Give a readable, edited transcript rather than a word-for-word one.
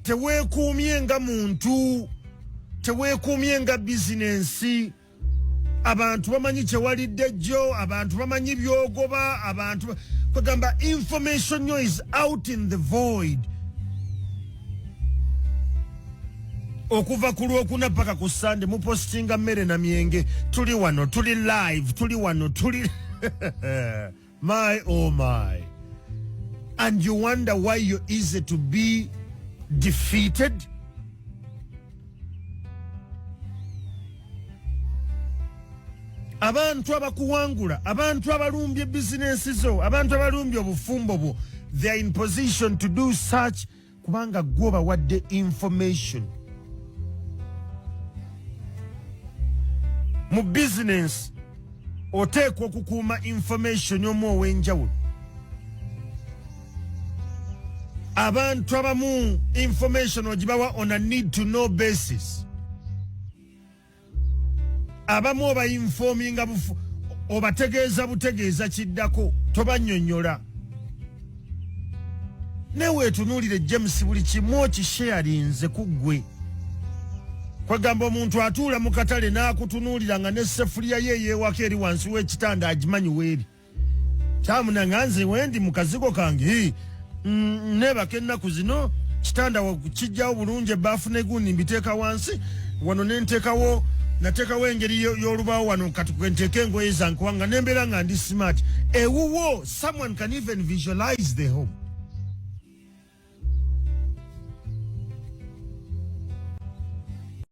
teweekuumye nga muntu, teweekuumye nga bizinensi. Abantu bamanyi kyewalidde jjo, abantu bamanyi byogoba, abantu bagamba information yo is out in the void. Okuva ku Lwokuna paka ku Sunday mupostinga mmere na myenge, tuli wano, tuli live, tuli wano, tuli my oh my. And you wonder why you're easy to be defeated. Abantu abakuwangula, abantu abalumbye business zo, abantu abalumbye obufumbo bwo, they are in position to do such kubanga gwoba wadde information. Mu business oteekwa okukuuma information y'omu ow'enjawulo. Abantu abamu information ogibawa on a need to know basis. Abamu obayinfominga obategeeza butegeeza kiddako, tobannyonnyola. Neweetunuulire James buli kimu okisharinze ku ggwe. Kwagamba omuntu atuula mu katale n'akutunuulira nga n'esseffuliya ye yeewaka eri wansi w'ekitanda agimanyi weeri. Kyamuna nga nze wendi mu kazigo kange neebaka ennaku zino kitanda kijjawo bulungi ebbaafu n'egundi mbiteeka wansi wano nateekawo engeri y'olubaawo wano nteeka engoye zange kubanga nembeera nga ndi smart. Ewuwo someone can even visualize the home.